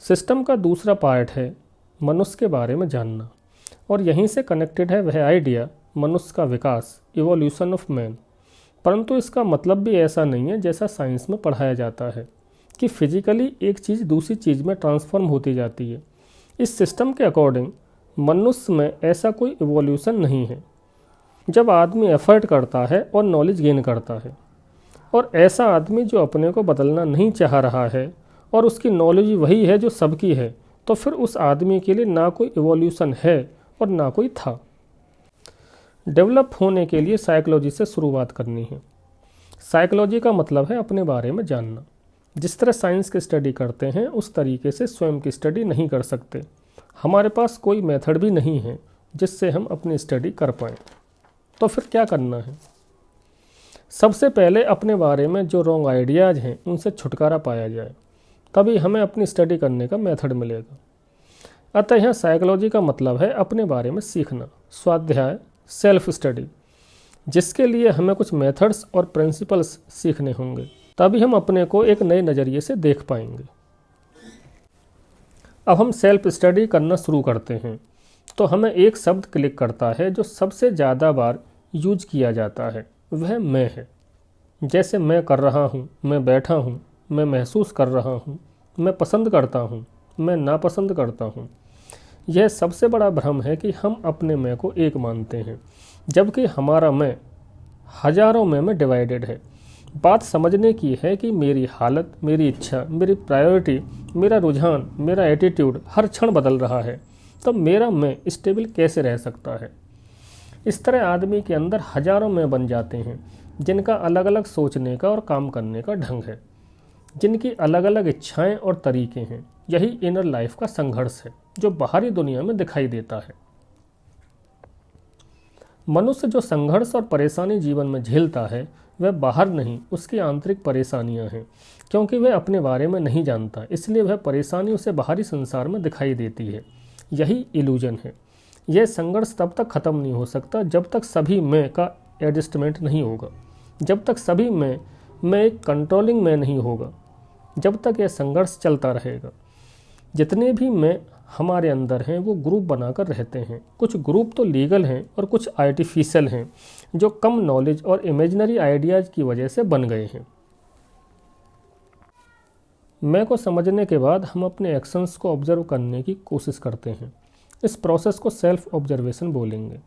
System का दूसरा part है मनुष्य के बारे में जानना, और यहीं से कनेक्टेड है वह आइडिया मनुष्य का विकास, इवोल्यूशन ऑफ मैन। परंतु इसका मतलब भी ऐसा नहीं है जैसा साइंस में पढ़ाया जाता है कि फिजिकली एक चीज़ दूसरी चीज़ में ट्रांसफॉर्म होती जाती है। इस सिस्टम के अकॉर्डिंग मनुष्य में ऐसा कोई इवोल्यूशन नहीं है। जब आदमी एफर्ट करता है और नॉलेज गेन करता है, और ऐसा आदमी जो अपने को बदलना नहीं चाह रहा है और उसकी नॉलेज वही है जो सबकी है, तो फिर उस आदमी के लिए ना कोई इवोल्यूशन है और ना कोई था। डेवलप होने के लिए साइकोलॉजी से शुरुआत करनी है। साइकोलॉजी का मतलब है अपने बारे में जानना। जिस तरह साइंस की स्टडी करते हैं उस तरीके से स्वयं की स्टडी नहीं कर सकते। हमारे पास कोई मेथड भी नहीं है जिससे हम अपनी स्टडी कर पाएँ। तो फिर क्या करना है? सबसे पहले अपने बारे में जो रॉन्ग आइडियाज़ हैं उनसे छुटकारा पाया जाए, तभी हमें अपनी स्टडी करने का मेथड मिलेगा। अतः यहाँ साइकोलॉजी का मतलब है अपने बारे में सीखना, स्वाध्याय, सेल्फ स्टडी, जिसके लिए हमें कुछ मेथड्स और प्रिंसिपल्स सीखने होंगे, तभी हम अपने को एक नए नज़रिए से देख पाएंगे। अब हम सेल्फ स्टडी करना शुरू करते हैं तो हमें एक शब्द क्लिक करता है जो सबसे ज़्यादा बार यूज किया जाता है, वह मैं है। जैसे मैं कर रहा हूँ, मैं बैठा हूँ, मैं महसूस कर रहा हूँ, मैं पसंद करता हूँ, मैं नापसंद करता हूँ। यह सबसे बड़ा भ्रम है कि हम अपने मैं को एक मानते हैं, जबकि हमारा मैं हजारों मैं में डिवाइडेड है। बात समझने की है कि मेरी हालत, मेरी इच्छा, मेरी प्रायोरिटी, मेरा रुझान, मेरा एटीट्यूड हर क्षण बदल रहा है। तब मेरा मैं स्टेबल कैसे रह सकता है? इस तरह आदमी के अंदर हजारों मैं बन जाते हैं, जिनका अलग अलग सोचने का और काम करने का ढंग है, जिनकी अलग अलग इच्छाएं और तरीके हैं। यही इनर लाइफ का संघर्ष है जो बाहरी दुनिया में दिखाई देता है। मनुष्य जो संघर्ष और परेशानी जीवन में झेलता है वह बाहर नहीं, उसकी आंतरिक परेशानियां हैं। क्योंकि वह अपने बारे में नहीं जानता, इसलिए वह परेशानी उसे बाहरी संसार में दिखाई देती है। यही इल्यूजन है। यह संघर्ष तब तक खत्म नहीं हो सकता जब तक सभी मैं का एडजस्टमेंट नहीं होगा, जब तक सभी मैं एक कंट्रोलिंग मैं नहीं होगा, जब तक यह संघर्ष चलता रहेगा। जितने भी मैं हमारे अंदर हैं वो ग्रुप बनाकर रहते हैं। कुछ ग्रुप तो लीगल हैं और कुछ आर्टिफिशियल हैं जो कम नॉलेज और इमेजिनरी आइडियाज़ की वजह से बन गए हैं। मैं को समझने के बाद हम अपने एक्शंस को ऑब्जर्व करने की कोशिश करते हैं। इस प्रोसेस को सेल्फ ऑब्जर्वेशन बोलेंगे।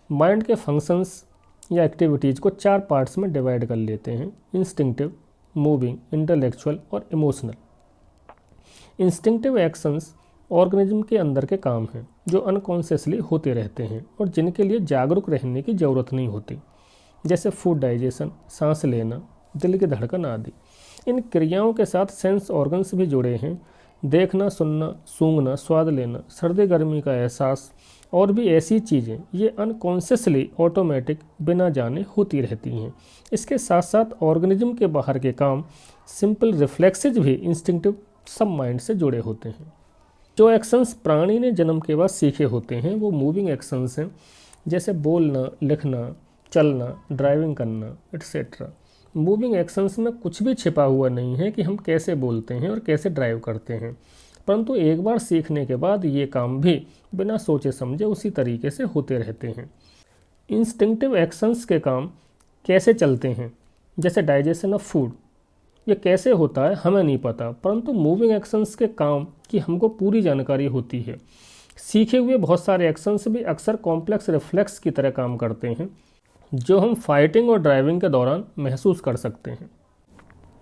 माइंड के फंक्शंस या एक्टिविटीज़ को 4 पार्ट्स में डिवाइड कर लेते हैं: इंस्टिंक्टिव, मूविंग, इंटेलेक्चुअल और इमोशनल। इंस्टिंक्टिव एक्शंस ऑर्गेनिज्म के अंदर के काम हैं जो अनकॉन्शियसली होते रहते हैं और जिनके लिए जागरूक रहने की ज़रूरत नहीं होती, जैसे फूड डाइजेशन, सांस लेना, दिल की धड़कन आदि। इन क्रियाओं के साथ सेंस ऑर्गन्स भी जुड़े हैं: देखना, सुनना, सूंघना, स्वाद लेना, सर्दी गर्मी का एहसास और भी ऐसी चीज़ें। ये अनकॉन्शियसली ऑटोमेटिक बिना जाने होती रहती हैं। इसके साथ साथ ऑर्गेनिज्म के बाहर के काम, सिंपल रिफ्लेक्सेज भी इंस्टिंक्टिव सब माइंड से जुड़े होते हैं। जो एक्शंस प्राणी ने जन्म के बाद सीखे होते हैं वो मूविंग एक्शंस हैं, जैसे बोलना, लिखना, चलना, ड्राइविंग करना एट्सेट्रा। मूविंग एक्शंस में कुछ भी छिपा हुआ नहीं है कि हम कैसे बोलते हैं और कैसे ड्राइव करते हैं, परंतु एक बार सीखने के बाद ये काम भी बिना सोचे समझे उसी तरीके से होते रहते हैं। इंस्टिंक्टिव एक्शंस के काम कैसे चलते हैं, जैसे डाइजेशन ऑफ फूड, ये कैसे होता है हमें नहीं पता, परंतु मूविंग एक्शंस के काम की हमको पूरी जानकारी होती है। सीखे हुए बहुत सारे एक्शंस भी अक्सर कॉम्प्लेक्स रिफ्लेक्स की तरह काम करते हैं जो हम फाइटिंग और ड्राइविंग के दौरान महसूस कर सकते हैं।